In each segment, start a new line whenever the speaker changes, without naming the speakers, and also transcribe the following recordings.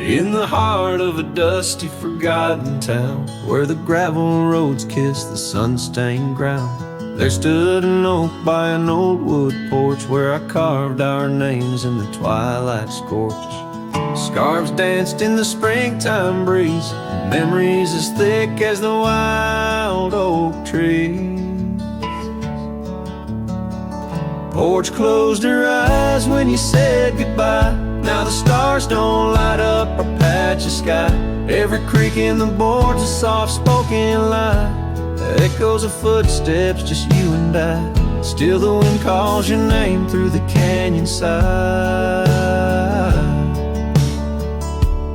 In the heart of a dusty, forgotten town, where the gravel roads kiss the sun-stained ground, there stood an oak by an old wood porch, where I carved our names in the twilight scorch. Scarves danced in the springtime breeze, memories as thick as the wild oak trees. Porch closed her eyes when you said goodbye. Now the stars don't light up our patch of sky. Every creak in the board's a soft-spoken lie. Echoes of footsteps, just you and I. Still the wind calls your name through the canyon side.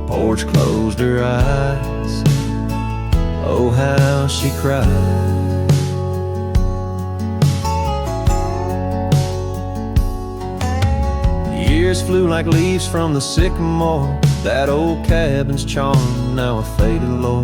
Porch closed her eyes. Oh, how she cried. Years flew like leaves from the sycamore. That old cabin's charm, now a faded lore.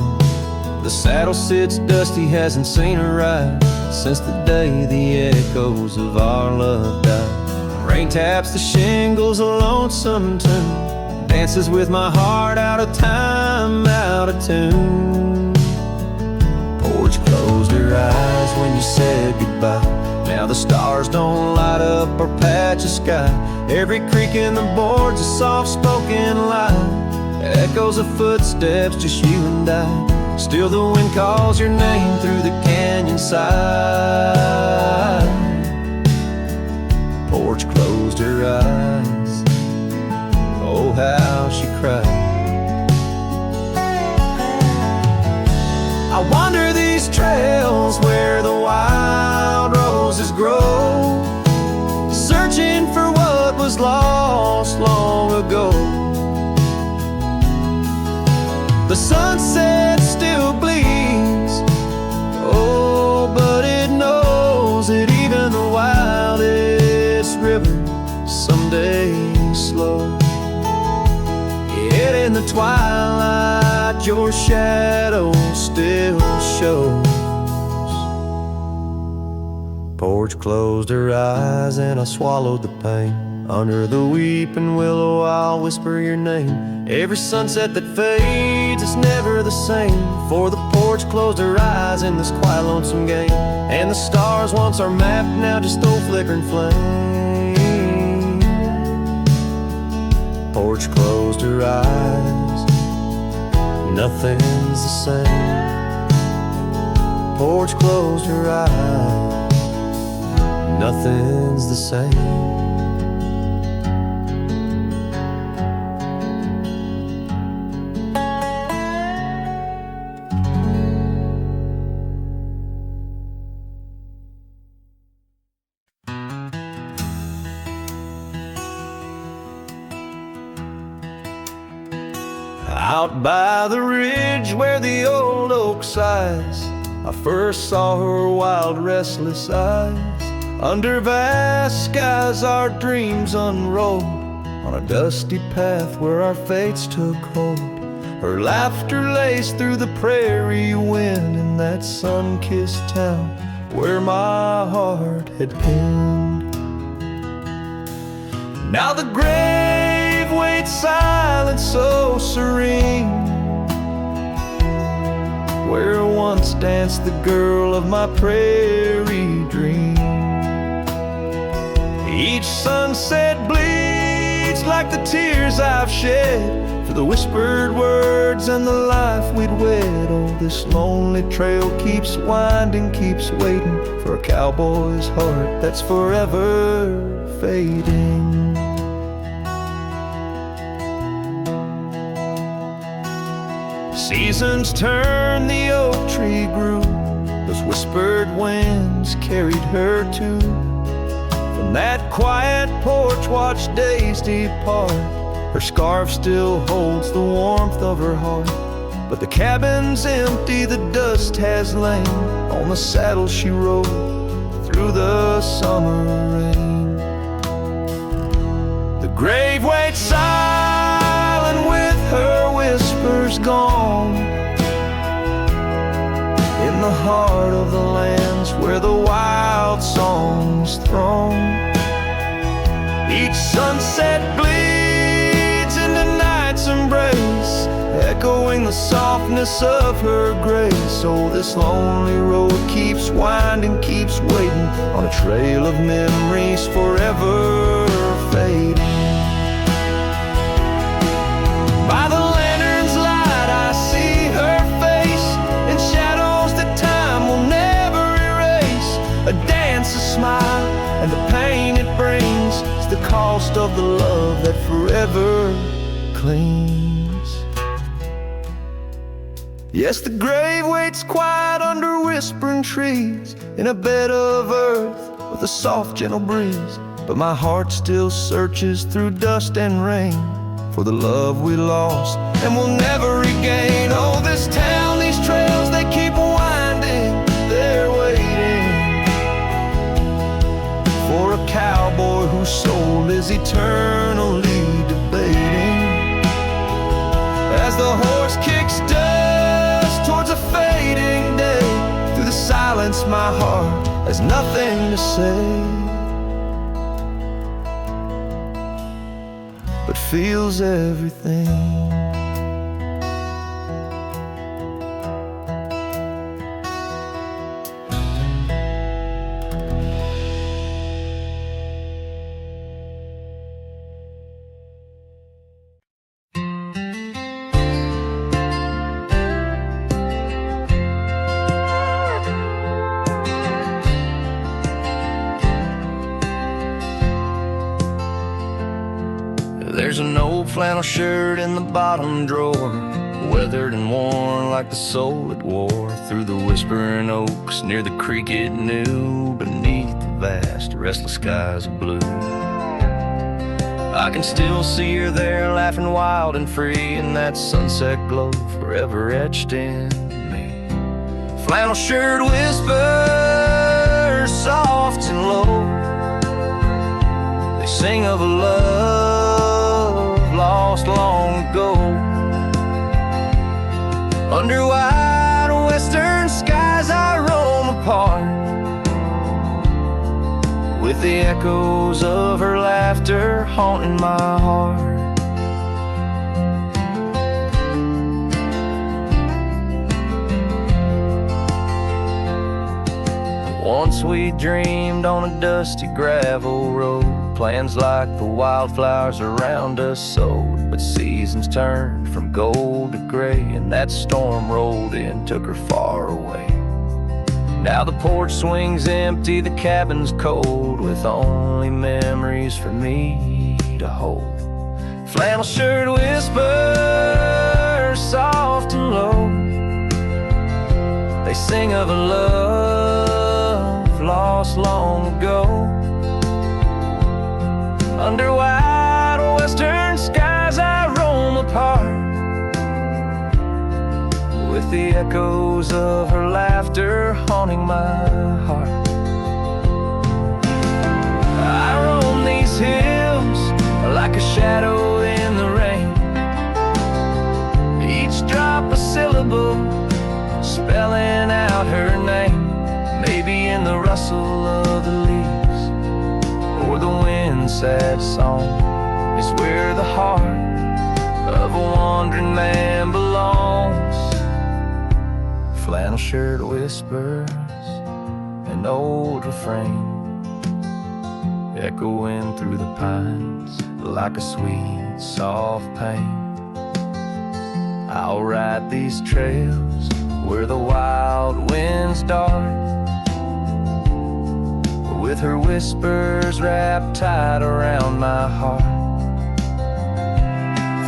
The saddle sits dusty, hasn't seen a ride since the day the echoes of our love died. Rain taps the shingles, a lonesome tune dances with my heart, out of time, out of tune. Porch closed her eyes when you said goodbye. Now the stars don't light up our patch of sky. Every creak in the board's a soft-spoken lie. Echoes of footsteps, just you and I. Still the wind calls your name through the canyon side. Porch closed her eyes. Oh, how she cried. I wander these trails where the wild roses grow, searching for what was lost long ago. The sunset still bleeds, oh, but it knows that even the wildest river someday slows. Yet in the twilight your shadow still shows. Porch closed her eyes and I swallowed the pain. Under the weeping willow I'll whisper your name. Every sunset that fades, it's never the same. For the porch closed her eyes in this quiet lonesome game. And the stars once our map, now just old flickering flame. Porch closed her eyes, nothing's the same. Porch closed her eyes, nothing's the same. Out by the ridge where the old oak sighs, I first saw her wild, restless eyes. Under vast skies our dreams unrolled, on a dusty path where our fates took hold. Her laughter laced through the prairie wind in that sun-kissed town where my heart had pinned. Now the grave waits silent, so serene, where once danced the girl of my prairie dream. Each sunset bleeds like the tears I've shed for the whispered words and the life we'd wed. Oh, this lonely trail keeps winding, keeps waiting for a cowboy's heart that's forever fading. Seasons turn, the oak tree grew, those whispered winds carried her to. From that quiet porch watched days depart. Her scarf still holds the warmth of her heart, but the cabin's empty, the dust has lain on the saddle she rode through the summer rain. The grave waits silent with her whispers gone, in the heart of the lands where the wild songs throng. Each sunset bleeds into night's embrace, echoing the softness of her grace. Oh, this lonely road keeps winding, keeps waiting on a trail of memories forever fading. By the lantern's light I see her face in shadows that time will never erase. A dance, a smile, and the pain it brings is the cost of the love that forever clings. Yes, the grave waits quiet under whispering trees, in a bed of earth with a soft gentle breeze. But my heart still searches through dust and rain for the love we lost and will never regain. Oh, this town, these trails, they keep winding, they're waiting for a cowboy whose soul is eternally debating. As the horse kicks dust towards a fading day, through the silence my heart has nothing to say, but feels everything. There's an old flannel shirt in the bottom drawer, weathered and worn like the soul it wore, through the whispering oaks near the creek it knew, beneath the vast restless skies of blue. I can still see her there, laughing wild and free, in that sunset glow forever etched in me. Flannel shirt whispers soft and low, they sing of a love lost long ago. Under wide western skies I roam apart, with the echoes of her laughter haunting my heart. Once we dreamed on a dusty gravel road, plans like the wildflowers around us sowed, but seasons turned from gold to gray, and that storm rolled in, took her far away. Now the porch swings empty, the cabin's cold, with only memories for me to hold. Flannel shirt whispers soft and low, they sing of a love lost long ago. Under wide western skies I roam apart, with the echoes of her laughter haunting my heart. I roam these hills like a shadow in the rain, each drop a syllable spelling out her name. Maybe in the rustle of the leaves or the wind's sad song is where the heart of a wandering man belongs. Flannel shirt whispers, an old refrain, echoing through the pines like a sweet, soft pain. I'll ride these trails where the wild winds dart, with her whispers wrapped tight around my heart.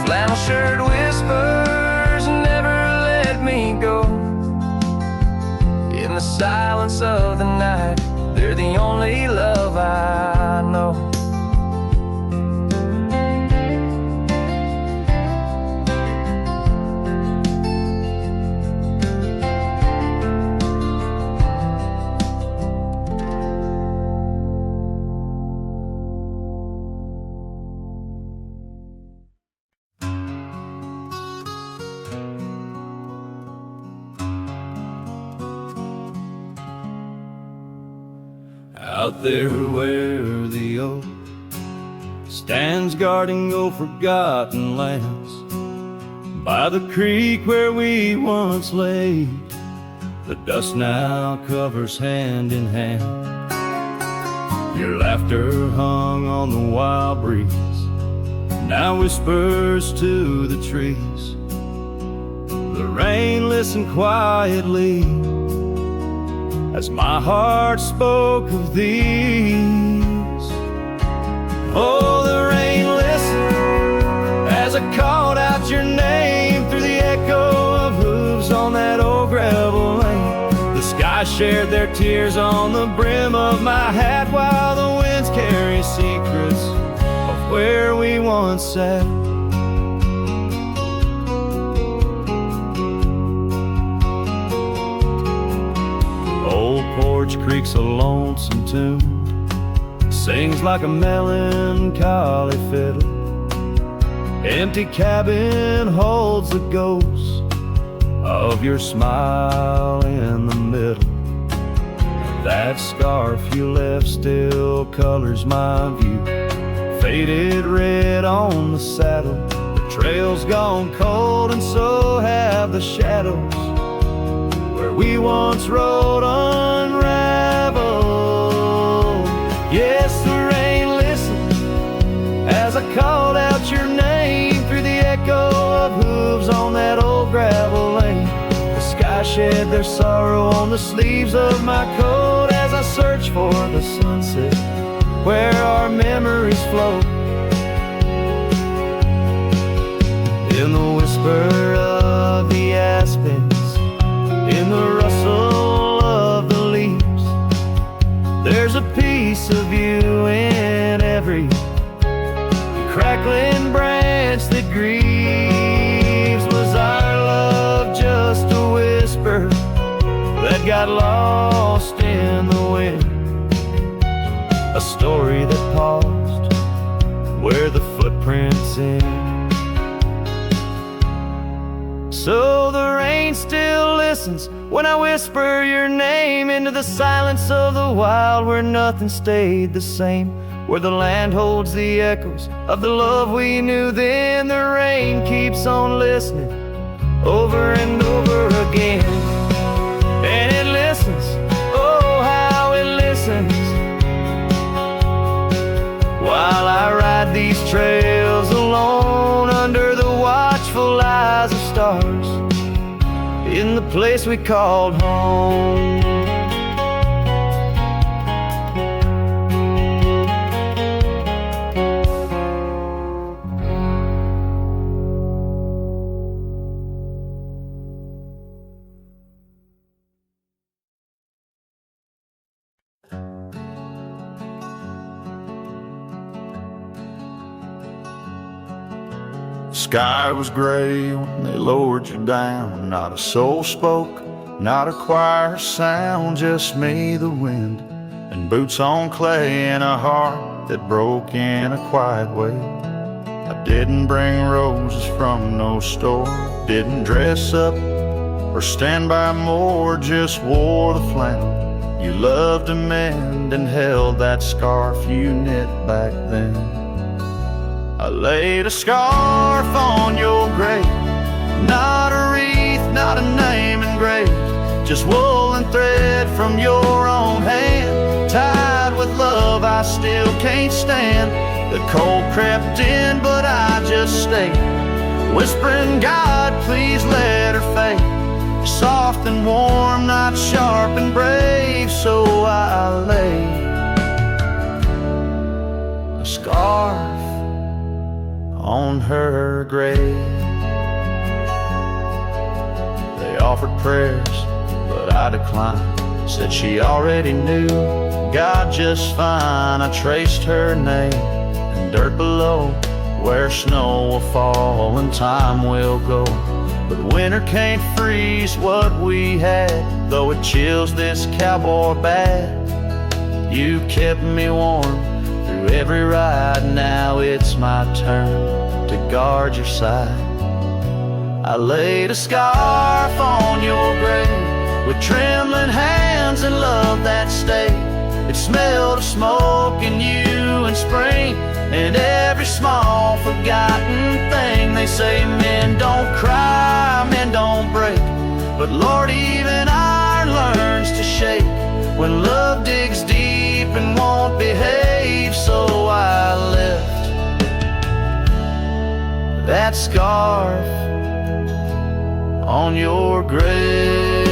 Flannel shirt whispers never let me go. In the silence of the night, they're the only love I know. Out there where the oak stands guarding old forgotten lands, By the creek where we once lay, the dust now covers hand in hand. Your laughter hung on the wild breeze, now whispers to the trees. The rain listened quietly as my heart spoke of these. Oh, the rain listened as I called out your name through the echo of hooves on that old gravel lane. The sky shared their tears on the brim of my hat, while the winds carry secrets of where we once sat. Old Porch Creek's a lonesome tune, sings like a melancholy fiddle. Empty cabin holds the ghost of your smile in the middle. That scarf you left still colors my view, faded red on the saddle. The trail's gone cold and so have the shadows where we once rode unraveled. Yes, the rain listened as I called out your name through the echo of hooves on that old gravel lane. The sky shed their sorrow on the sleeves of my coat as I search for the sunset where our memories float. In the whisper of the aspens, in the rustle of the leaves, there's a piece of you in every crackling branch that grieves. Was our love just a whisper that got lost in the wind? A story that paused where the footprints end. So the rain still listens when I whisper your name into the silence of the wild, where nothing stayed the same, where the land holds the echoes of the love we knew then. The rain keeps on listening over and over again, and it listens, oh how it listens, while I ride these trails alone under the watchful eyes of stars in the place we called home.
Sky was gray when they lowered you down. Not a soul spoke, not a choir sound, just me, the wind, and boots on clay, and a heart that broke in a quiet way. I didn't bring roses from no store, didn't dress up or stand by more, just wore the flannel you loved to mend and held that scarf you knit back then. I laid a scarf on your grave, not a wreath, not a name engraved, just wool and thread from your own hand, tied with love I still can't stand. The cold crept in, but I just stayed, whispering, God, please let her fade. Soft and warm, not sharp and brave, so I laid a scarf on her grave. They offered prayers, but I declined, said she already knew God just fine. I traced her name in dirt below, where snow will fall and time will go, but winter can't freeze what we had, though it chills this cowboy bad. You kept me warm through every ride, now it's my turn to guard your side. I laid a scarf on your grave with trembling hands and love that stayed. It smelled of smoke and you and spring and every small forgotten thing. They say men don't cry won't break. But Lord, even iron learns to shake when love digs deep and won't behave. So I left that scarf on your grave.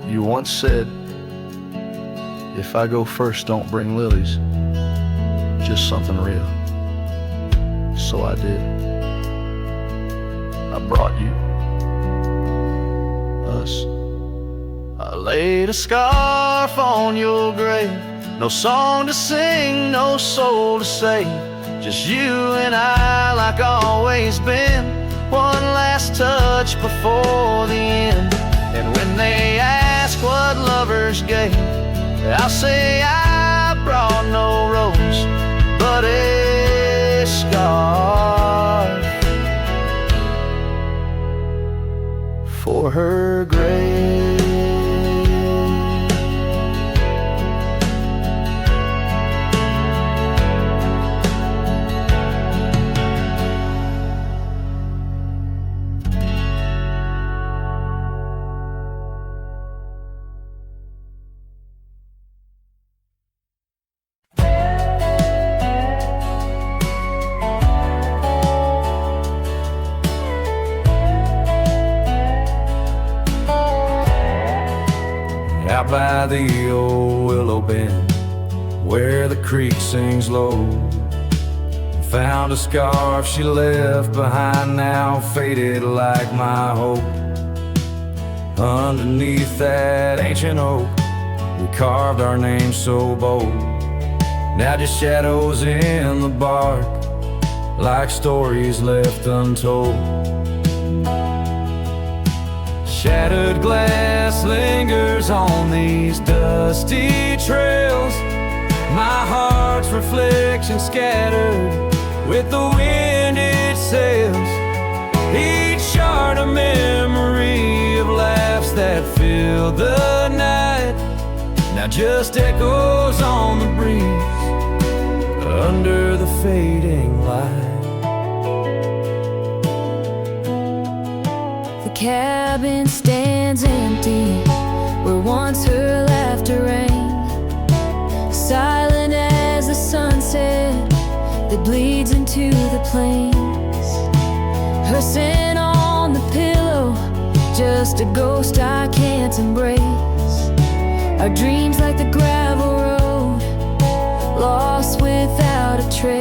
You once said, if I go first, don't bring lilies, just something real. So I did. I brought you us. I laid a scarf on your grave. No song to sing, no soul to save, just you and I like always been. One last touch before the end. And when they ask what lovers gave, I'll say I brought no rose, but a scarf for her grave.
Out by the old willow bend, where the creek sings low, found a scarf she left behind, now faded like my hope. Underneath that ancient oak, we carved our names so bold. Now just shadows in the bark, like stories left untold. Shattered glass lingers on these dusty trails, my heart's reflection scattered with the wind it sails. Each shard a memory of laughs that filled the night, now just echoes on the breeze under the fading light.
The cabin stands empty where once her laughter rang, silent as the sunset that bleeds into the plains. Her scent on the pillow, just a ghost I can't embrace. Our dreams like the gravel road, lost without a trace.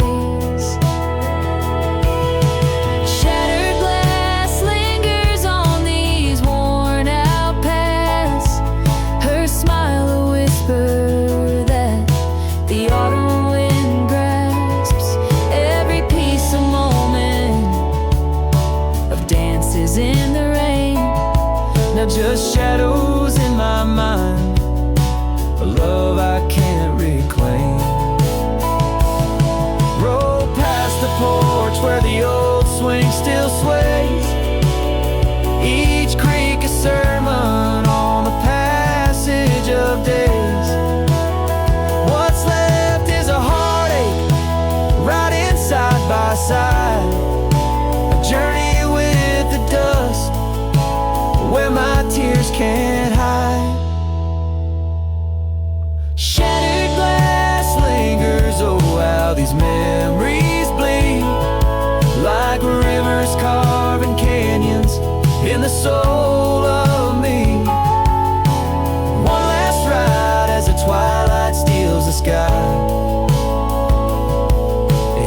Just shadows in my mind, a love I can't reclaim. Roll past the porch where the old swing still sways, each creak a sermon on the passage of days. What's left is a heartache, riding side by side, a journey with the dust where my tears can't hide. Shattered glass lingers, oh how these memories bleed, like rivers carving canyons in the soul of me. One last ride as the twilight steals the sky,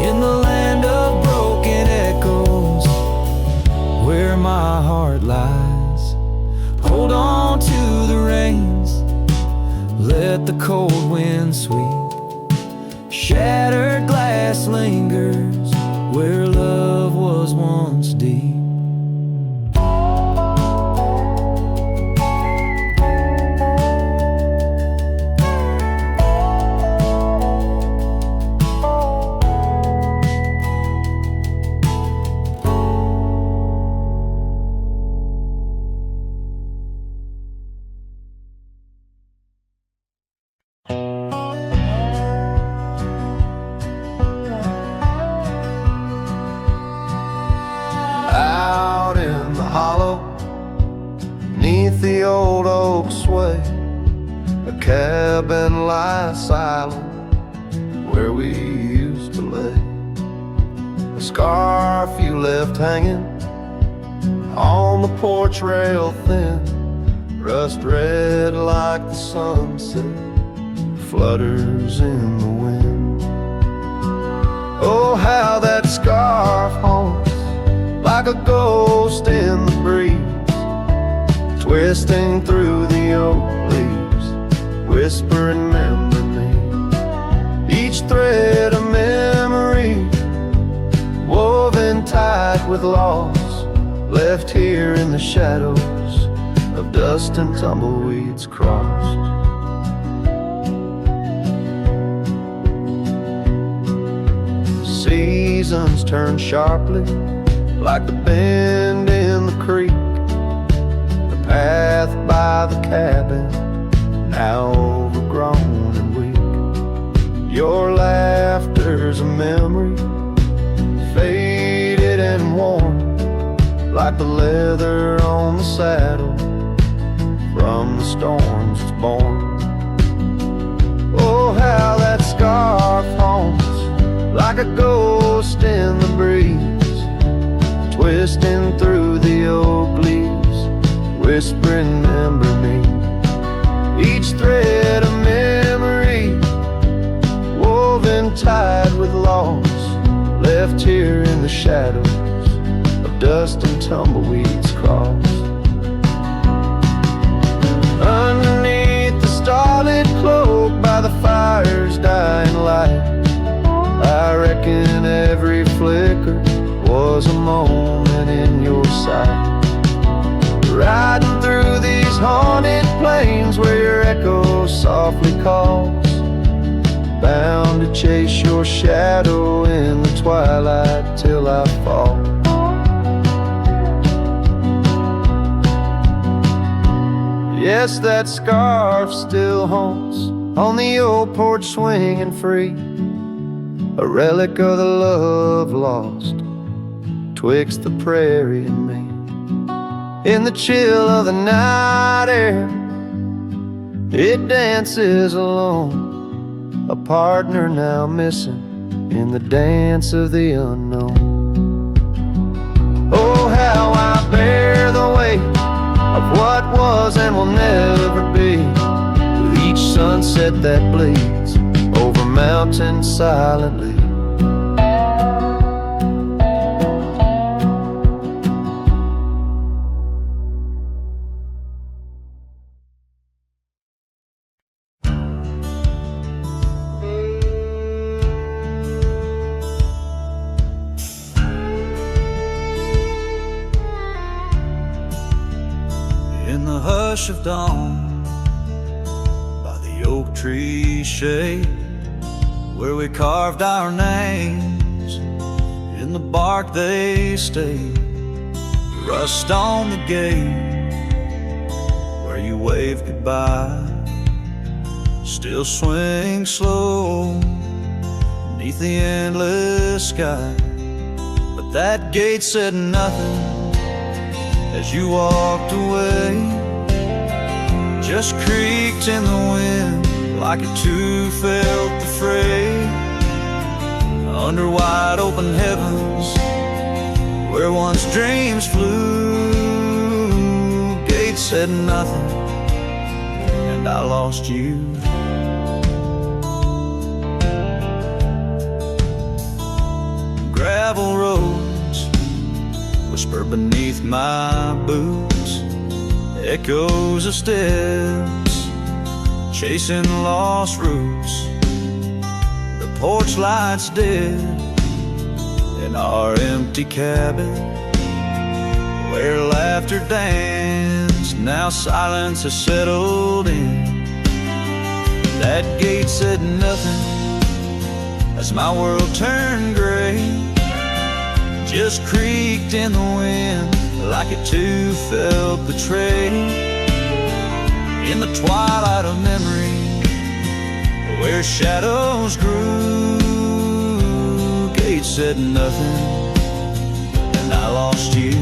in the land of broken echoes where my heart lies. Hold on to the reins, let the cold wind sweep. Shattered glass lingers where love was once deep. cabin lies silent where we used to lay. A scarf you left hanging on the porch rail thin, rust red like the sunset flutters in the wind. Oh, how that scarf haunts like a ghost in the breeze, twisting through the oak leaves, whispering remember me. Each thread a memory, woven tight with loss, left here in the shadows of dust and tumbleweeds crossed. Seasons turn sharply like the bend in the creek, the path by the cabin now overgrown and weak. Your laughter's a memory, faded and worn, like the leather on the saddle from the storms it's born. Oh, how that scarf haunts like a ghost in the breeze, twisting through the oak leaves, whispering remember me. Each thread a memory, woven tied with loss, left here in the shadows of dust and tumbleweeds crossed. Underneath the starlit cloak by the fire's dying light, I reckon every flicker was a moment in your sight. Riding through these haunted plains where your echo softly calls, bound to chase your shadow in the twilight till I fall. Yes, that scarf still haunts on the old porch swinging free, a relic of the love lost twixt the prairie and me. In the chill of the night air, it dances alone, a partner now missing in the dance of the unknown. Oh, how I bear the weight of what was and will never be, with each sunset that bleeds over mountains silently.
In the hush of dawn, by the oak tree shade, where we carved our names, in the bark they stayed. Rust on the gate, where you waved goodbye, still swing slow beneath the endless sky. But that gate said nothing as you walked away, just creaked in the wind like it too felt the fray. Under wide open heavens, where once dreams flew, gate said nothing, and I lost you. Gravel roads whisper beneath my boots, echoes of steps chasing lost roots. The porch lights dead in our empty cabin, where laughter danced, now silence has settled in. That gate said nothing as my world turned gray, just creaked in the wind like it too felt betrayed. In the twilight of memory, where shadows grew, gate said nothing, and I lost you.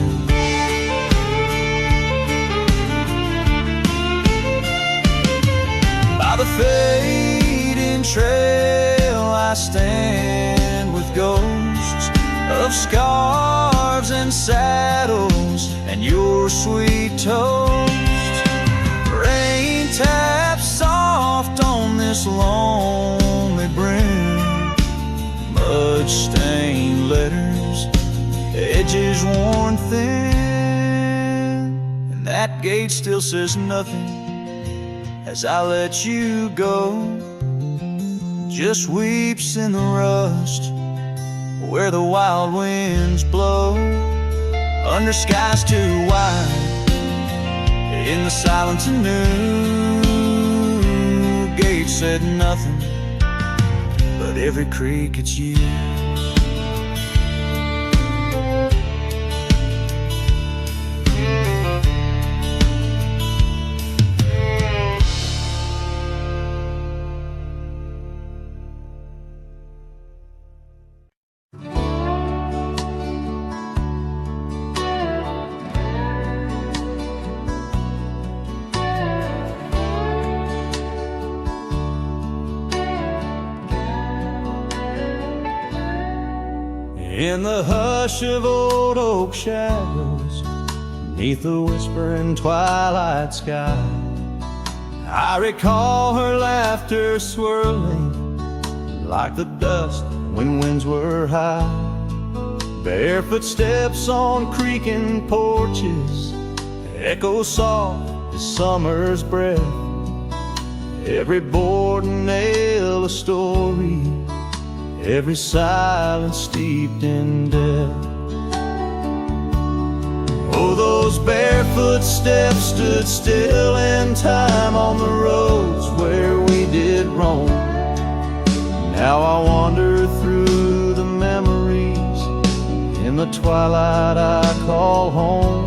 By I stand with ghosts of scarves and saddles and your sweet toast. Rain taps soft on this lonely brim, mud-stained letters, edges worn thin, and that gate still says nothing as I let you go. Just weeps in the rust where the wild winds blow, under skies too wide, in the silence a new gate said nothing, but every creak it's you.
In the hush of old oak shadows, neath the whispering twilight sky, I recall her laughter swirling like the dust when winds were high. Barefoot steps on creaking porches echo soft as summer's breath. Every board and nail a story, every silence steeped in death. Oh, those barefoot steps stood still in time on the roads where we did roam. Now I wander through the memories in the twilight I call home.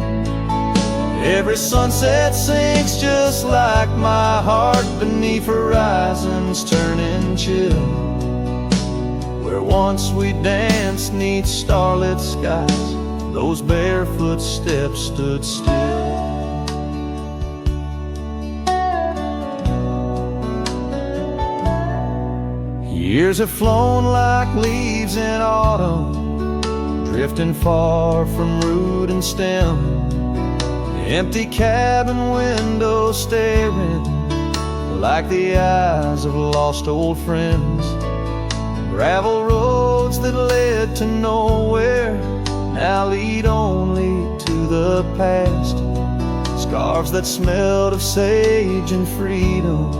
Every sunset sinks just like my heart beneath horizons turning chill. Where once we danced 'neath starlit skies, those barefoot steps stood still. Years have flown like leaves in autumn, drifting far from root and stem. Empty cabin windows staring like the eyes of lost old friends. Gravel roads that led to nowhere now lead only to the past. Scarves that smelled of sage and freedom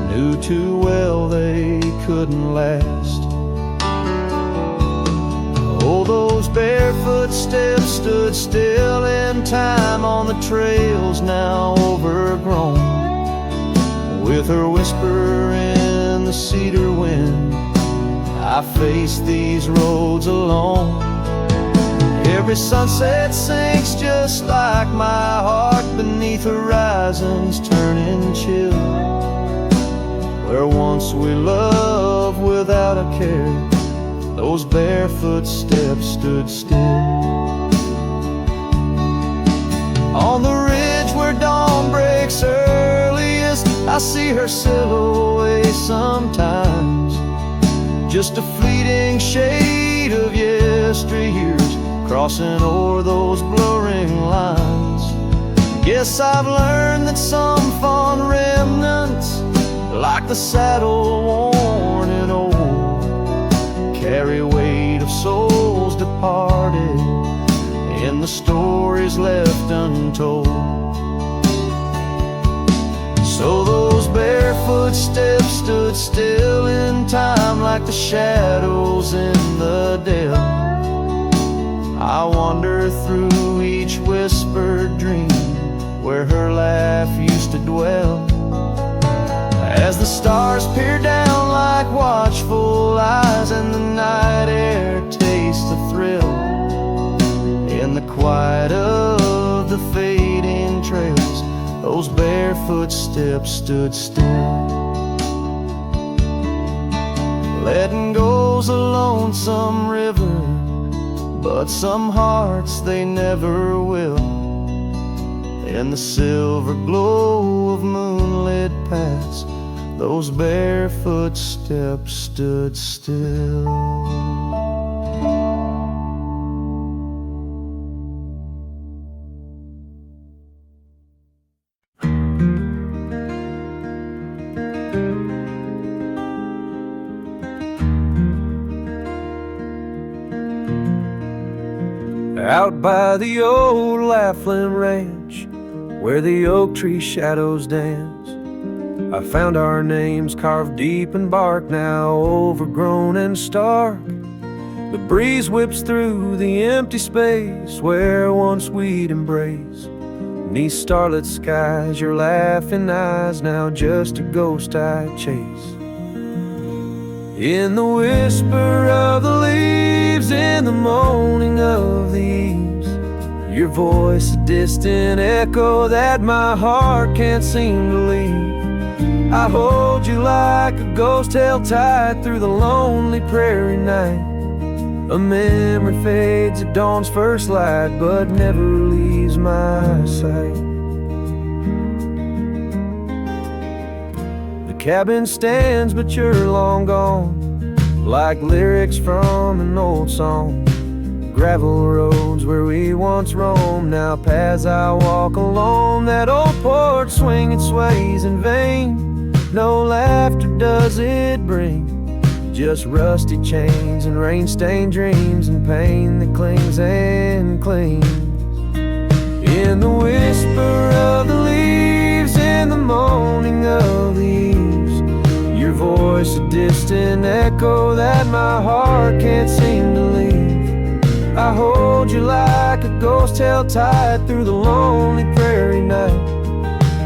knew too well they couldn't last. Oh, those barefoot steps stood still in time on the trails now overgrown. With her whisper in the cedar wind, I face these roads alone. Every sunset sinks just like my heart beneath horizons turning chill. Where once we loved without a care, those barefoot steps stood still. On the ridge where dawn breaks earliest, I see her silhouette sometimes, just a fleeting shade of yesteryears crossing o'er those blurring lines. Guess I've learned that some fond remnants, like the saddle worn and old, carry weight of souls departed in the stories left untold. So those barefoot steps stood still in time like the shadows in the dell. I wander through each whispered dream where her laugh used to dwell. As the stars peer down like watchful eyes and the night air tastes the thrill, in the quiet of the fading trails, those barefoot steps stood still. Letting go's a lonesome river, but some hearts they never will. In the silver glow of moonlit paths,
those barefoot steps stood still.
Out by the old Laughlin Ranch, where the oak tree shadows dance, I found our names carved deep in bark, now overgrown and stark. The breeze whips through the empty space where once we'd embrace. 'Neath starlit skies, your laughing eyes, now just a ghost I chase. In the whisper of the leaves, in the moaning of the eaves, your voice a distant echo that my heart can't seem to leave. I hold you like a ghost held tight through the lonely prairie night. A memory fades at dawn's first light, but never leaves my sight. The cabin stands, but you're long gone, like lyrics from an old song. Gravel roads where we once roamed, now paths I walk alone. That old porch swing, it sways in vain. No laughter does it bring, just rusty chains and rain-stained dreams and pain that clings and clings. In the whisper of the leaves, in the moaning of the eaves, your voice a distant echo that my heart can't seem to leave. I hold you like a ghost held tight through the lonely prairie night.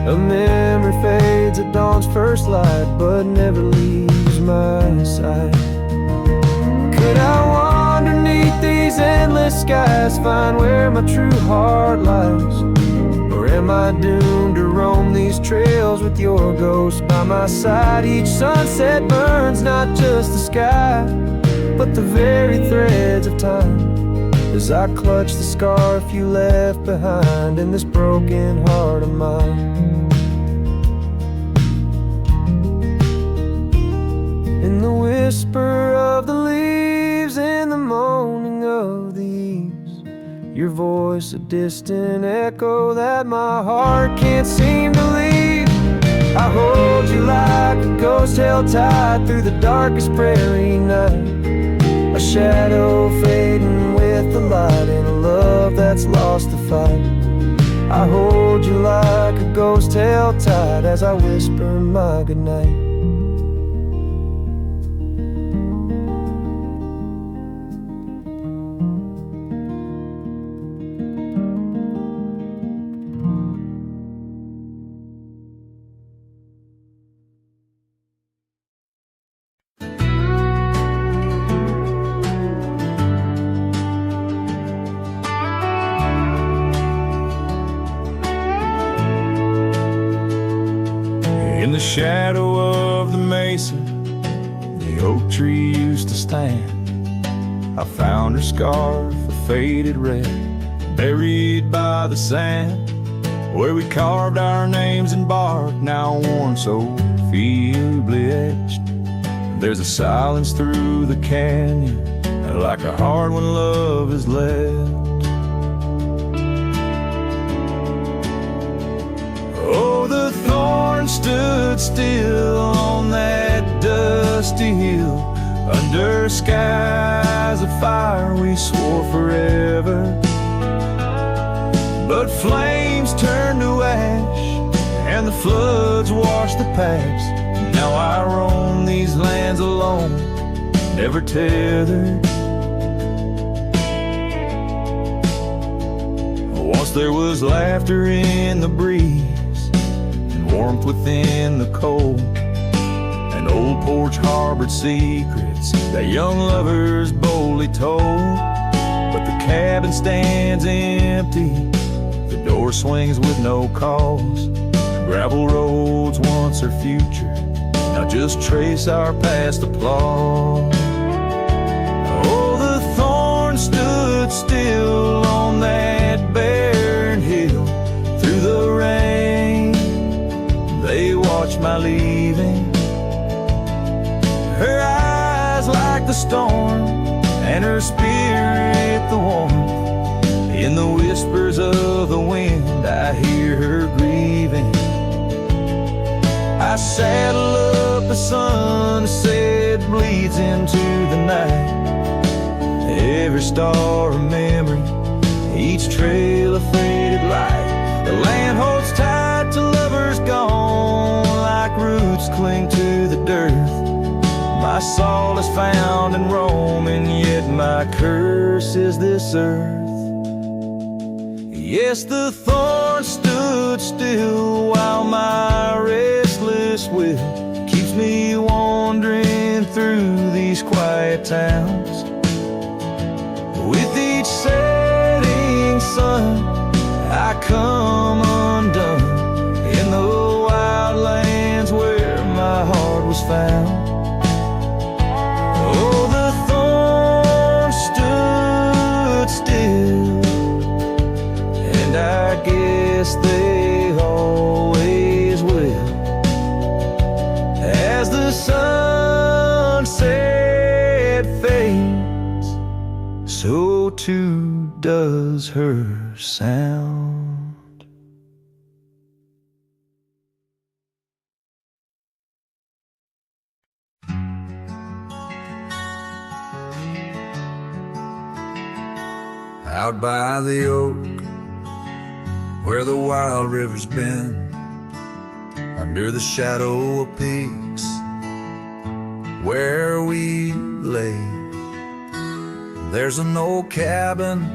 A memory fades at dawn's first light, but never leaves my sight. Could I wander neath these endless skies, find where my true heart lies? Or am I doomed to roam these trails with your ghost by my side? Each sunset burns not just the sky, but the very threads of time, as I clutch the scarf you left behind in this broken heart of mine. In the whisper of the leaves, in the moaning of the eaves, your voice a distant echo that my heart can't seem to leave. I hold you like a ghost held tight through the darkest prairie night. A shadow fading with the light in a love that's lost the fight. I hold you like a ghost held tight as I whisper my goodnight.
In the shadow of the mesa, the oak tree used to stand. I found her scarf, a faded red, buried by the sand, where we carved our names in bark, now worn so feebly etched. There's a silence through the canyon, like a heart when love is left. Oh, the thorn stood still on that dusty hill, under skies of fire we swore forever. But flames turned to ash, and the floods washed the past. Now I roam these lands alone, never tethered. Once there was laughter in the breeze, warmth within the cold. An old porch harbored secrets that young lovers boldly told. But the cabin stands empty, the door swings with no cause. Gravel roads once our future, now just trace our past applause. Oh, the thorn stood still on that barren hill through the rain. They watched my leaving,
the storm and her spirit the warmth. In the whispers of the wind I hear her grieving. I saddle up a sunset bleeds into the night. Every star a memory, each trail a faded light. The land holds tight to lovers gone, like roots cling to the dirt. My soul is found in Rome, and yet my curse is this earth. Yes, the thorn stood still while my restless will keeps me wandering through these quiet towns. With each setting sun, I come undone in the wild lands where my heart was found. Oh, the thorn stood still, and I guess they always will. As the sunset fades, so too does her sound.
Out by the oak, where the wild river's been, under the shadow of peaks, where we lay, there's an old cabin,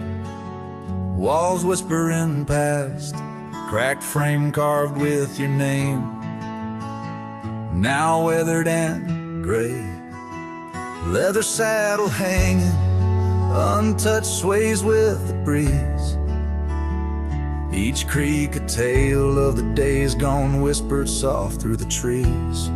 walls whispering past, cracked frame carved with your name, now weathered and gray, leather saddle hanging, untouched sways with the breeze. Each creak a tale of the days gone, whispered soft through the trees.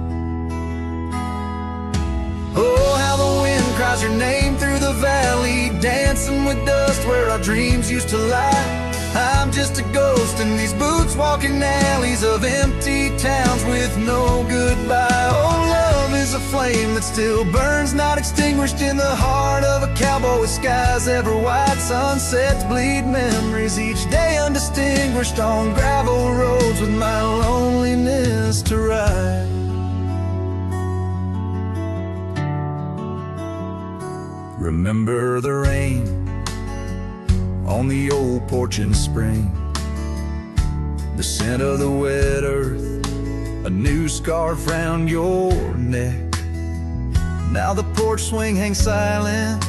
Oh, how the wind cries your name through the valley, dancing with dust where our dreams used to lie. I'm just a ghost in these boots, walking alleys of empty towns with no goodbye. Oh, love is a flame that still burns, not extinguished in the heart of a cowboy with skies ever white. Sunsets bleed memories, each day undistinguished on gravel roads with my loneliness to ride. Remember the rain on the old porch in spring, the scent of the wet earth, a new scarf round your neck. Now the porch swing hangs silent,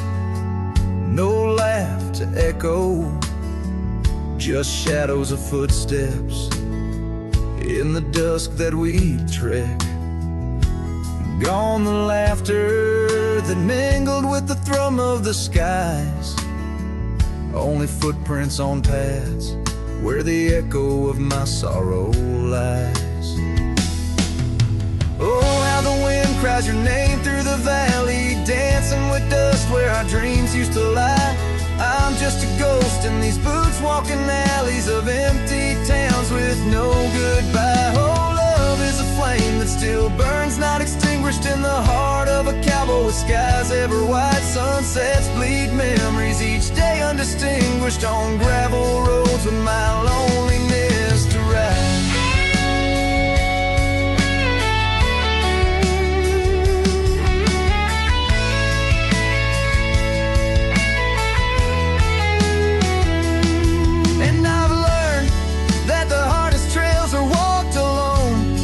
no laugh to echo, just shadows of footsteps in the dusk that we trek. Gone the laughter that mingled with the thrum of the skies, only footprints on paths where the echo of my sorrow lies. Oh, how the wind cries your name through the valley, dancing with dust where our dreams used to lie. I'm just a ghost in these boots, walking alleys of empty towns with no goodbye. Oh, love is a flame that still burns, not extinguished in the heart of a cowboy with skies ever white. Sunsets bleed memories, each day undistinguished on gravel roads with my loneliness to ride. And I've learned that the hardest trails are walked alone.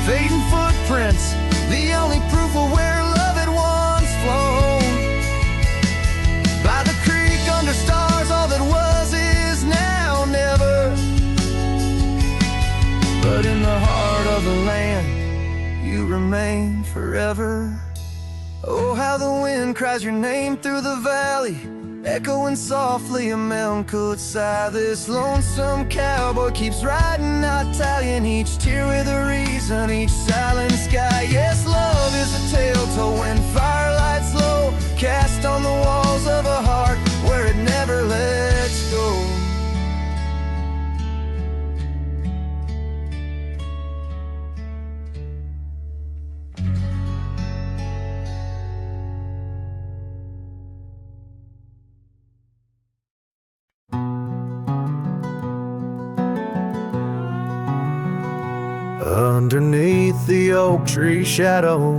Fading footprints, the only proof of where love had once flown. By the creek under stars, all that was is now never. But in the heart of the land, you remain forever. Oh, how the wind cries your name through the valley, echoing softly a melancholy sigh. This lonesome cowboy keeps riding, not tallying each tear with a reason, each silent sky. Yes, love is a tale told when firelights low, cast on the walls of a heart where it never lets go.
underneath the oak tree shadow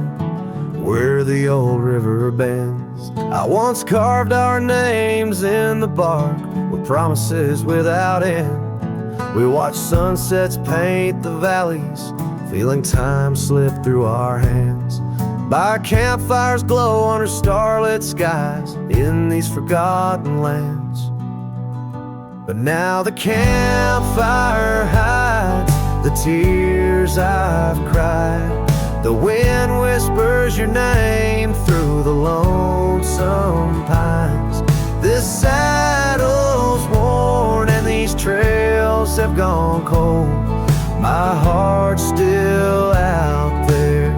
where the old river bends. I once carved our names in the bark with promises without end. We watched sunsets paint the valleys, feeling time slip through our hands. By campfires glow under starlit skies in these forgotten lands. But now the campfire hides the tears I've cried. The wind whispers your name through the lonesome pines. This saddle's worn and these trails have gone cold. My heart's still out there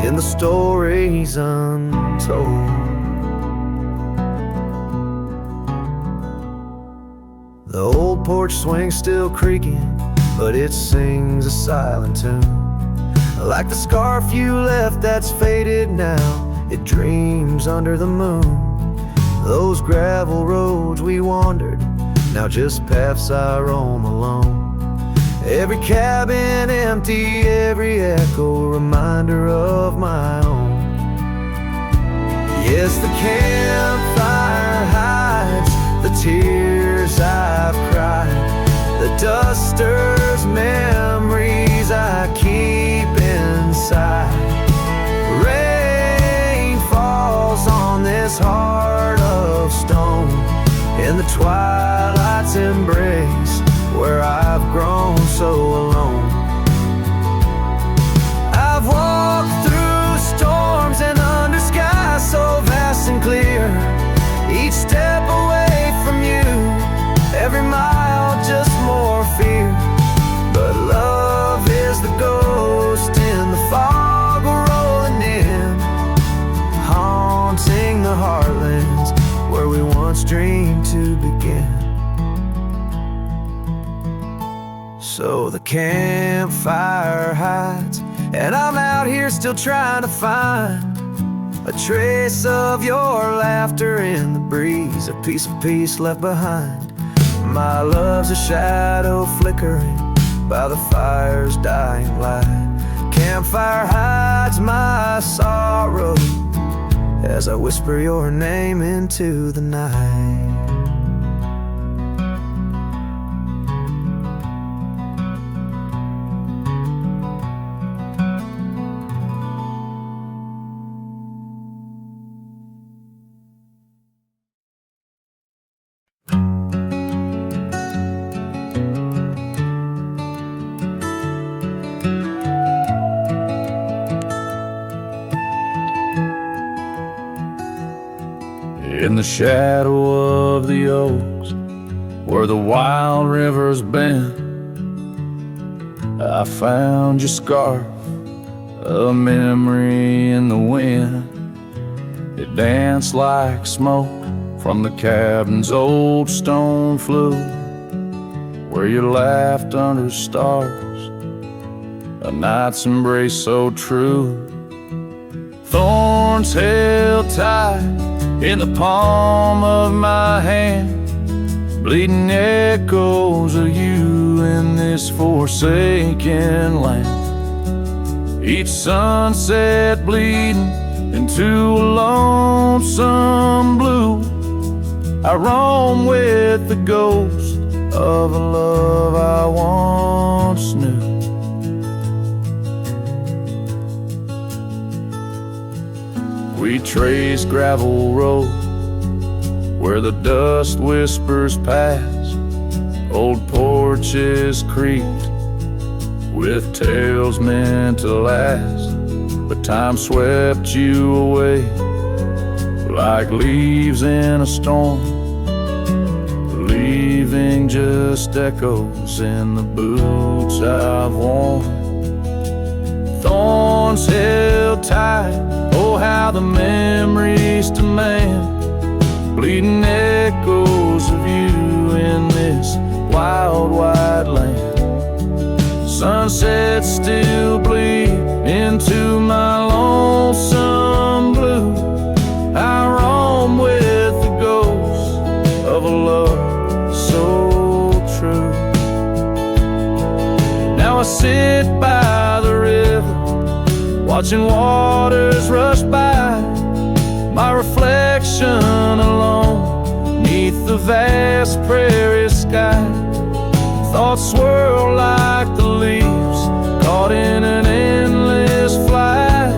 in the stories untold. The old porch swing's still creaking, but it sings a silent tune. Like the scarf you left that's faded now, it dreams under the moon. Those gravel roads we wandered, now just paths I roam alone. Every cabin empty, every echo reminder of my own. Yes, the campfire hides the tears I've cried. The duster's memories I keep inside. Rain falls on this heart of stone in the twilight's embrace where I've grown so alone. I've walked through storms and under skies so vast and clear. Each step away from you, every mile just more fear. But love is the ghost in the fog rolling in, haunting the heartlands where we once dreamed to begin. So the campfire hides, and I'm out here still trying to find a trace of your laughter in the breeze, a piece of peace left behind. My love's a shadow flickering by the fire's dying light. Campfire hides my sorrow as I whisper your name into the night.
In the shadow of the oaks, where the wild rivers bend, I found your scarf, a memory in the wind. It danced like smoke from the cabin's old stone flue, where you laughed under stars, a night's embrace so true. Thorns held tight in the palm of my hand, bleeding echoes of you in this forsaken land. Each sunset bleeding into a lonesome blue. I roam with the ghost of a love I once knew. We trace gravel road where the dust whispers past. Old porches creaked with tales meant to last, but time swept you away like leaves in a storm, leaving just echoes in the boots I've worn. Thorns held tight, oh how the memories demand, bleeding echoes of you in this wild wide land. Sunsets still bleed into my lonesome blue. I roam with the ghost of a love so true. Now I sit by
watching waters rush by, my reflection alone, 'neath the vast prairie sky. Thoughts swirl like the leaves, caught in an endless flight,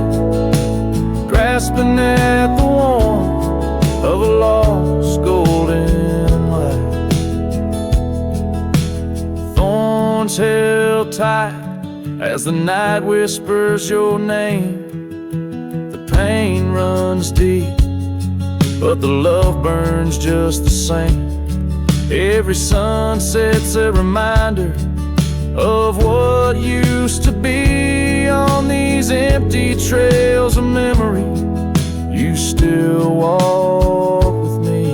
grasping at the warmth of a lost golden light. Thorns held tight as the night whispers your name. The pain runs deep, but the love burns just the same. Every sunset's a reminder of what used to be. On these empty trails of memory, you still walk with me.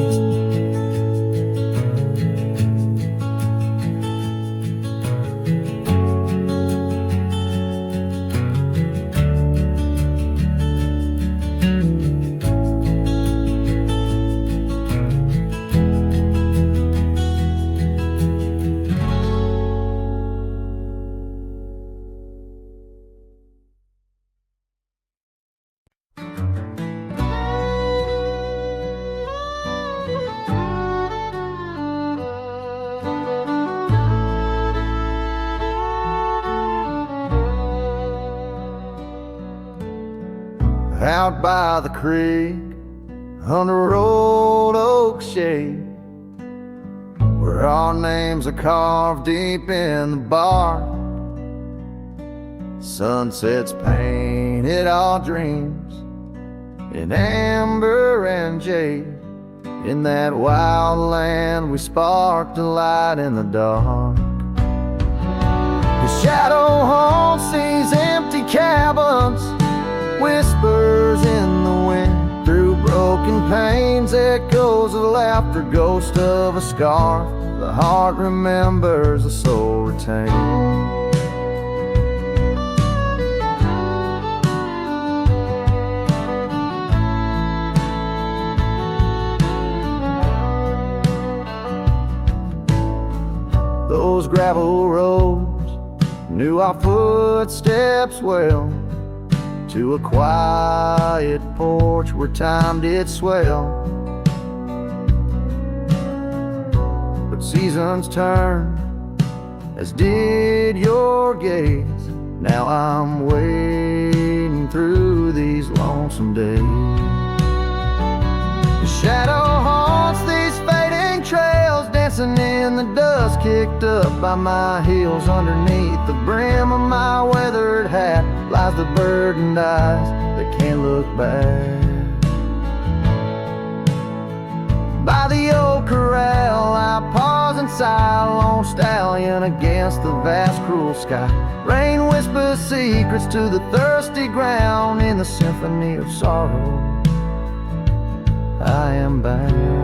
Out by the creek, under old oak shade, where our names are carved deep in the bark. Sunsets painted our dreams in amber and jade. In that wild land we sparked a light in the dark. The shadow haunts these empty cabins, whispers in the wind. Through broken panes, echoes of laughter, ghost of a scar. The heart remembers, the soul retains. Those gravel roads knew our footsteps well, to a quiet porch where time did swell. But seasons turn, as did your gaze. Now I'm wading through these lonesome days. The shadow haunts these fading trails, dancing in the dust kicked up by my heels. Underneath the brim of my weathered hat lies the burdened eyes that can't look back. By the old corral I pause and sigh, lone stallion against the vast cruel sky. Rain whispers secrets to the thirsty ground. In the symphony of sorrow I am bound.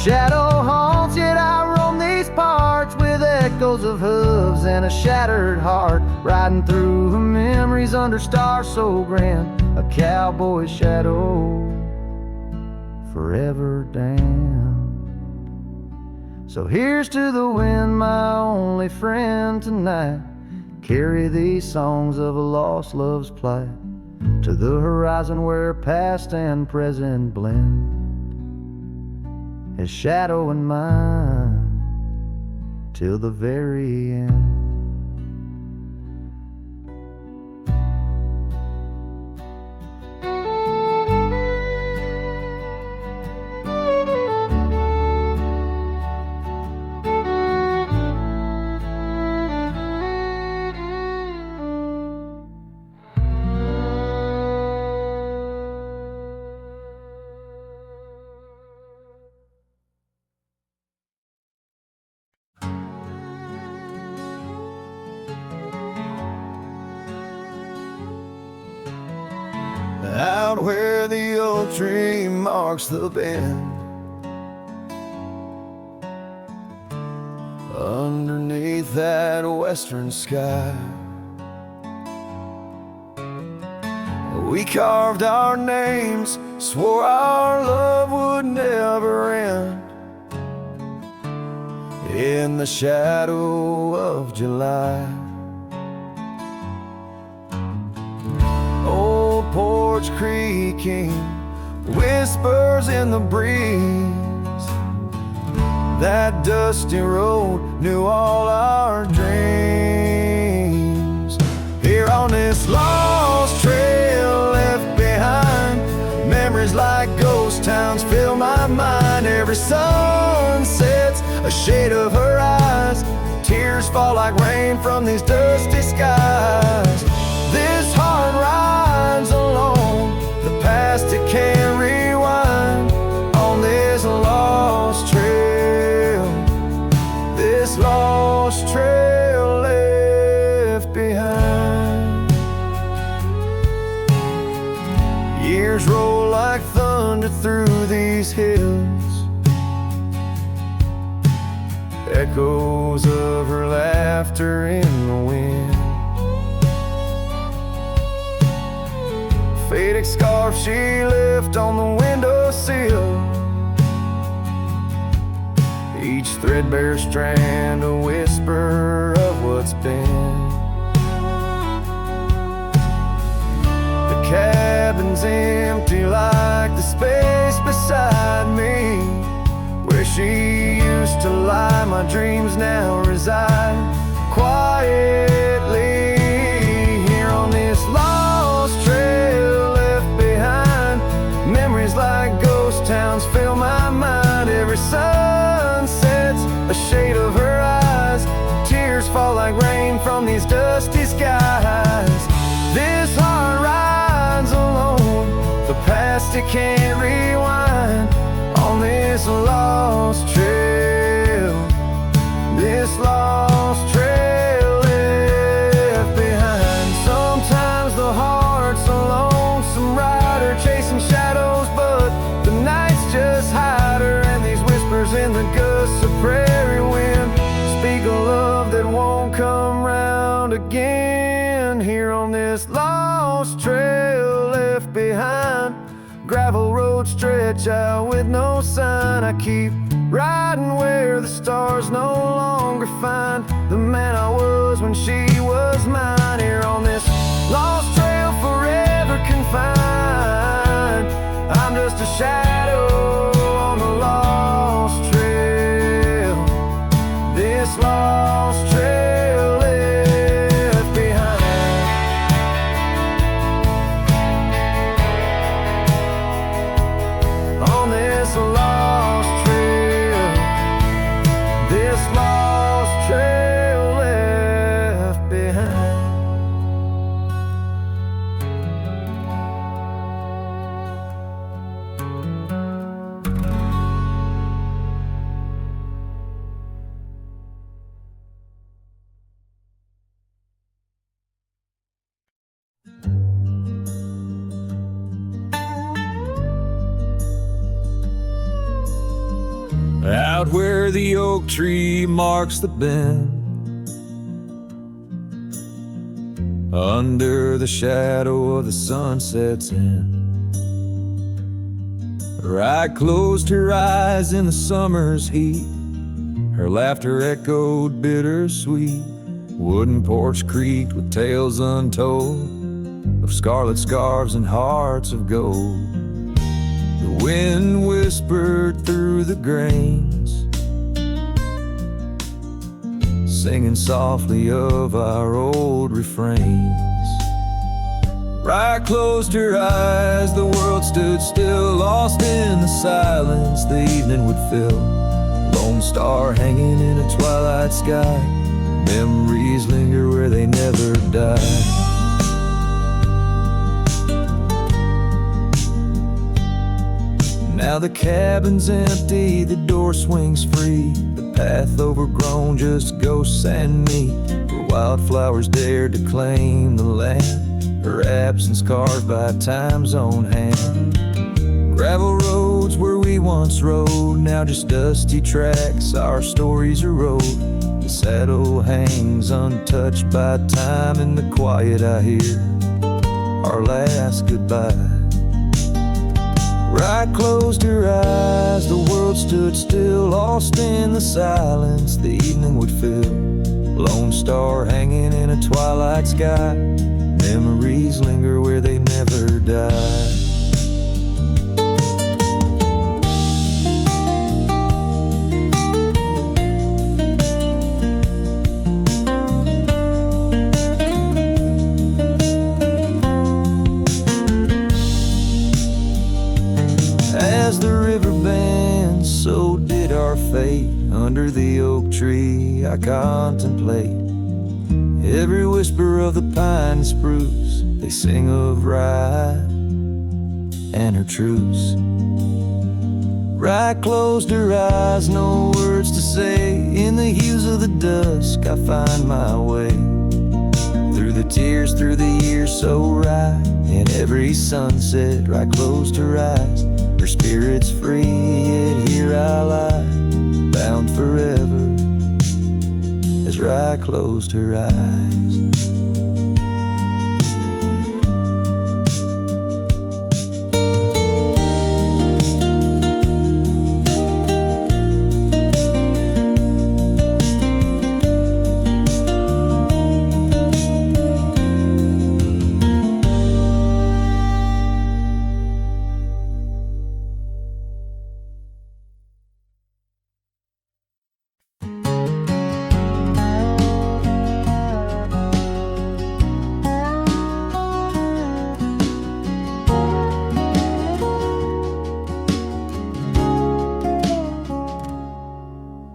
Shadow haunts, yet I roam these parts with echoes of hooves and a shattered heart, riding through memories under stars so grand. A cowboy's shadow forever damned. So here's to the wind, my only friend tonight. Carry these songs of a lost love's plight to the horizon where past and present blend. His shadow and mine till the very end. Out where the oak tree marks the bend, underneath that western sky,
We carved our names, swore our love would never end. In the shadow of July, old porch creaking, whispers in the breeze. That dusty road knew all our dreams. Here on this lost trail left behind, memories like ghost towns fill my mind. Every sun sets a shade of her eyes, tears fall like rain from these dusty skies. This heart rides alone, the past it can't rewind. On this lost trail, this lost trail left behind. Years roll like thunder through these hills, echoes of her laughter in the wind. Faded scarf she left on the windowsill, each threadbare strand a whisper of what's been. The cabin's empty like the space beside me, where she used to lie. My dreams now reside quietly here on this lost trail left behind. Memories like ghost towns fill my mind. Every sun sets a shade of her eyes, tears fall like rain from these dusty skies. This heart rides alone, the past it can't rewind. On this lost trail, this lost trail left behind. Sometimes the heart's a lonesome rider chasing shadows, but the nights just hide her. And these whispers in the gusts of prairie wind speak a love that won't come round again. Here on this lost trail left behind, gravel roads stretch out with no sign. I keep riding where the stars no longer find the man I was when she was mine. Here on this lost trail forever confined, I'm just a shadow on the lost trail, this lost trail left behind. On this lost trail, this lost trail left behind.
Out where the oak tree marks the bend, under the shadow of the sunset's end, her eye closed her eyes in the summer's heat. Her laughter echoed bittersweet. Wooden porch creaked with tales untold of scarlet scarves and hearts of gold. The wind whispered through the grains, singing softly of our old refrains. Bryan closed her eyes, the world stood still, lost in the silence the evening would fill. Lone star hanging in a twilight sky, memories linger where they never die. Now the cabin's empty, the door swings free, the path overgrown, just ghosts and me. Where wildflowers dared to claim the land, her absence carved by time's own hand. Gravel roads where we once rode, now just dusty tracks, our stories erode. The saddle hangs untouched by time, in the quiet I hear
our last goodbye. Right closed her eyes, the world stood still, lost in the silence the evening would fill. Lone star hanging in a twilight sky, memories linger where they never die. As the river bends, so did our fate. Under the oak tree I contemplate every whisper of the pine and spruce. They sing of ride and her truce. Right closed her eyes, no words to say. In the hues of the dusk I find my way. Through the tears, through the years so right. In every sunset, right closed her eyes. Her spirit's free, yet here I lie, bound forever, as Rye closed her eyes.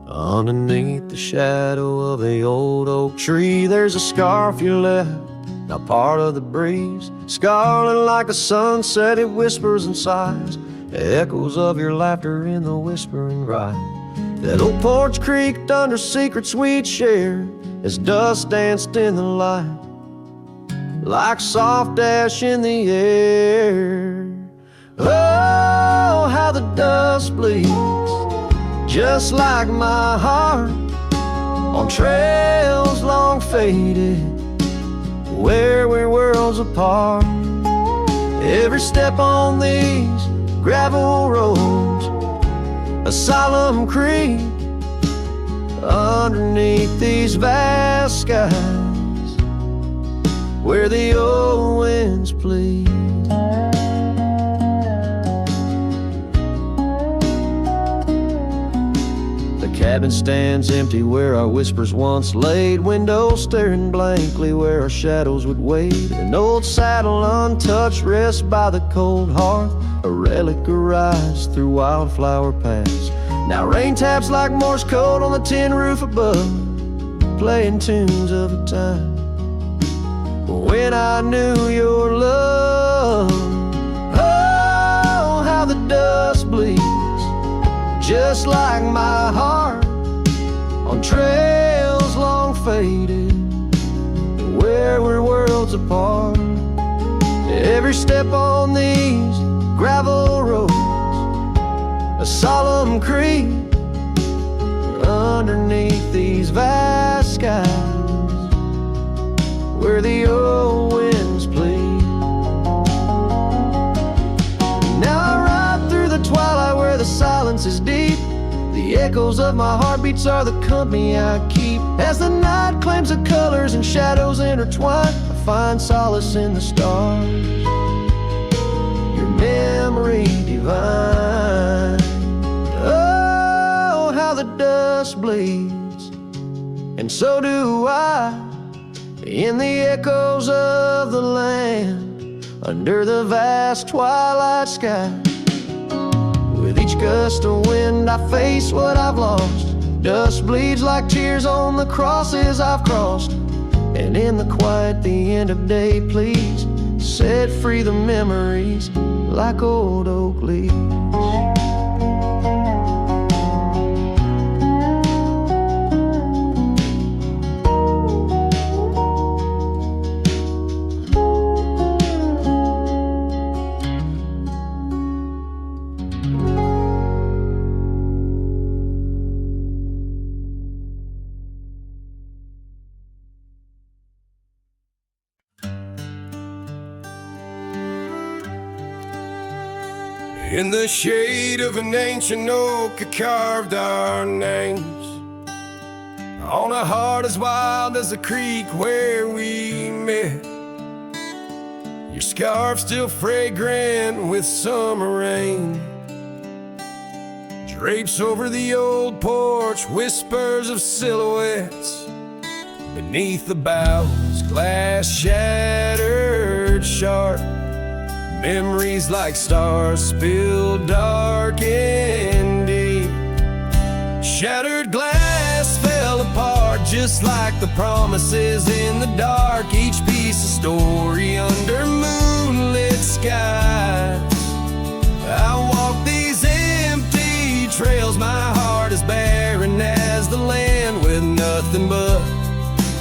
Underneath the shadow of the old oak tree, there's a scarf you left, now part of the breeze. Scarlet like a sunset, it whispers and sighs, echoes of your laughter in the whispering ride. That old porch creaked under secrets we'd shared as dust danced in the light, like soft ash in the air. Oh, how the dust bleeds, just like my heart, on trails long faded, where we're worlds apart. Every step on these gravel roads, a solemn creed, underneath these vast skies, where the old winds plead. Cabin stands empty where our whispers once laid, windows staring blankly where our shadows would wade. An old saddle untouched rests by the cold hearth, a relic arrives through wildflower paths. Now rain taps like Morse code on the tin roof above, playing tunes of a time when I knew your love. Oh, how the dust bleeds, just like my heart, on trails long faded, where we're worlds apart. Every step on these gravel roads, a solemn creed, underneath these vast skies, where the old winds plead. Now I ride through the twilight where the silence is deep. The echoes of my heartbeats are the company I keep. As the night claims the colors and shadows intertwine, I find solace in the stars, your memory divine. Oh, how the dust bleeds, and so do I, in the echoes of the land, under the vast twilight sky. With each gust of wind I face what I've lost. Dust bleeds like tears on the crosses I've crossed. And in the quiet, the end of day, please set free the memories like old oak leaves.
In the shade of an ancient oak, I carved our names on a heart as wild as the creek where we met. Your scarf still fragrant with summer rain drapes over the old porch, whispers of silhouettes beneath the boughs, glass shattered sharp. Memories like stars spilled dark and deep. Shattered glass fell apart just like the promises in the dark. Each piece a story under moonlit skies. I walk these empty trails, my heart is barren as the land, with nothing but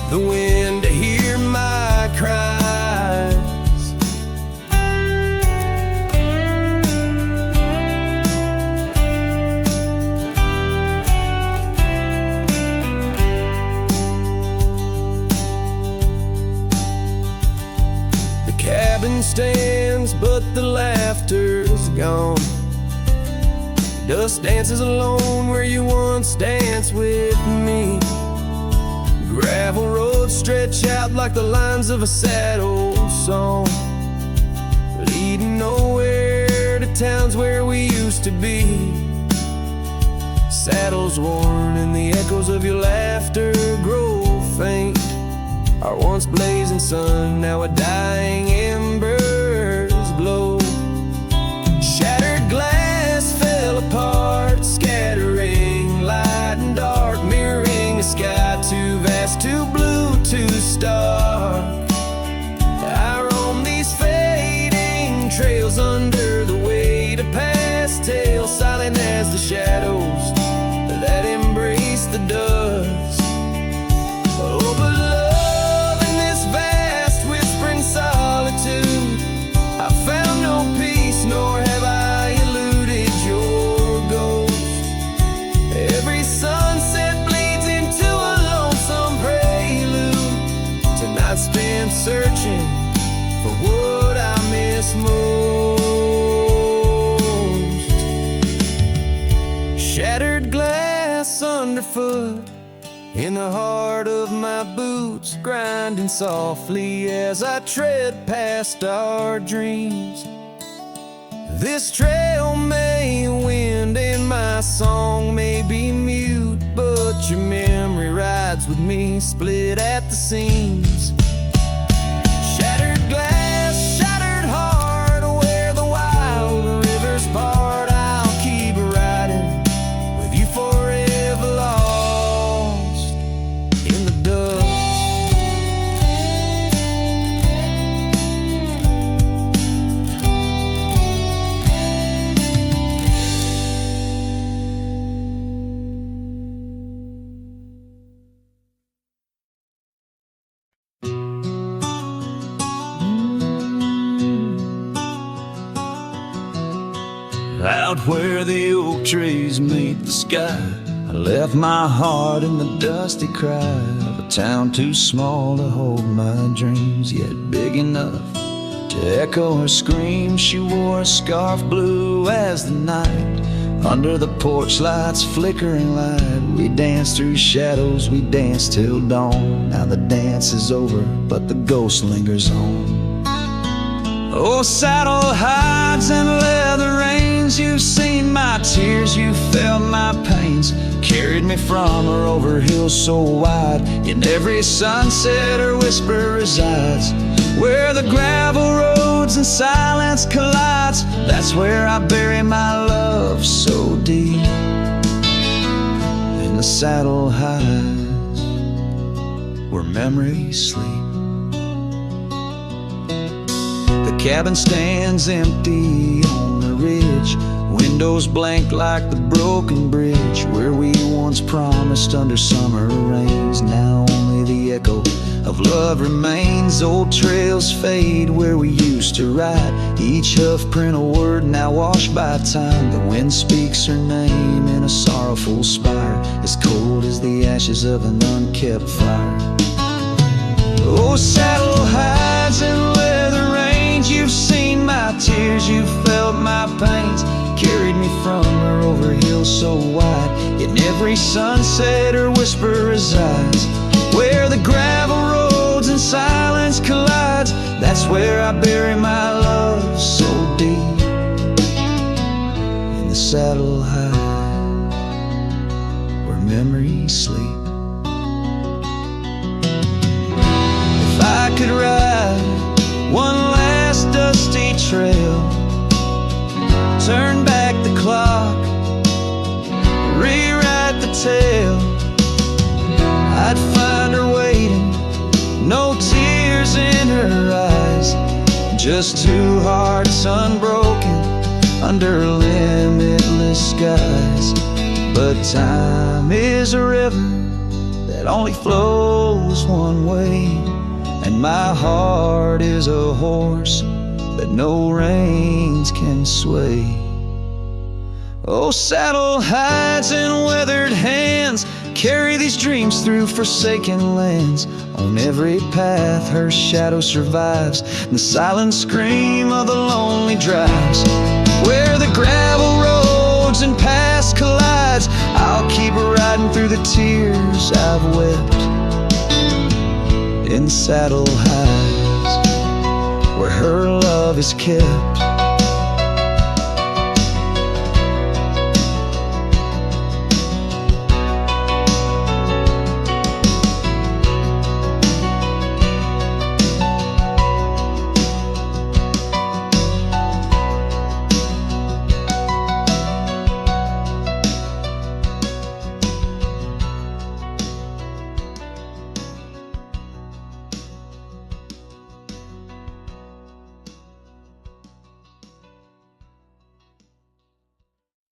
the wind to hear my cries. Cabin stands, but the laughter's gone. Dust dances alone where you once danced with me. Gravel roads stretch out like the lines of a sad old song, leading nowhere to towns where we used to be. Saddles worn and the echoes of your laughter grow faint. Our once blazing sun, now a dying embers glow. Shattered glass fell apart, scattering light and dark, mirroring a sky too vast, too blue, too stark. I roam these fading trails under the weight of past tales, silent as the shadows that embrace the dust. Oh, but I found no peace, nor have I eluded your ghost. Every sunset bleeds into a lonesome prelude. Tonight spent searching for what I miss most. Shattered glass underfoot, in the heart of my boots, grinding softly as I tread past our dreams. This trail may wind and my song may be mute, but your memory rides with me, split at the seams. Shattered glass, shattered heart, where the wild rivers part, I'll keep riding with you forever lost in the dust.
Out where the oak trees meet the sky, I left my heart in the dusty cry of a town too small to hold my dreams, yet big enough to echo her scream. She wore a scarf blue as the night, under the porch lights flickering light. We danced through shadows, we danced till dawn. Now the dance is over, but the ghost lingers on. Oh, saddle hides and leather reins, you've seen my tears, you felt my pains. Carried me from her over hills so wide, in every sunset her whisper resides. Where the gravel roads and silence collides, that's where I bury my love so deep. In the saddle hides, where memories sleep. The cabin stands empty on the ridge, windows blank like the broken bridge where we once promised under summer rains. Now only the echo of love remains. Old trails fade where we used to ride, each hoof print a word now washed by time. The wind speaks her name in a sorrowful spire, as cold as the ashes of an unkept fire. Oh, saddle hides and leather reins, you've seen my tears, you've felt my pains.
every sunset her whisper resides. Where the gravel roads and silence collides, that's where I bury my love so deep. In the saddle high, where memories sleep. If I could ride one last dusty trail, turn back the clock, rewrite the tale, I'd find her waiting, no tears in her eyes, just two hearts unbroken under limitless skies. But time is a river that only flows one way, and my heart is a horse that no reins can sway. Oh, saddle hides and weathered hands carry these dreams through forsaken lands. On every path her shadow survives, and the silent scream of the lonely drives. Where the gravel roads and past collides, I'll keep riding through the tears I've wept. In saddle hides, where her love is kept.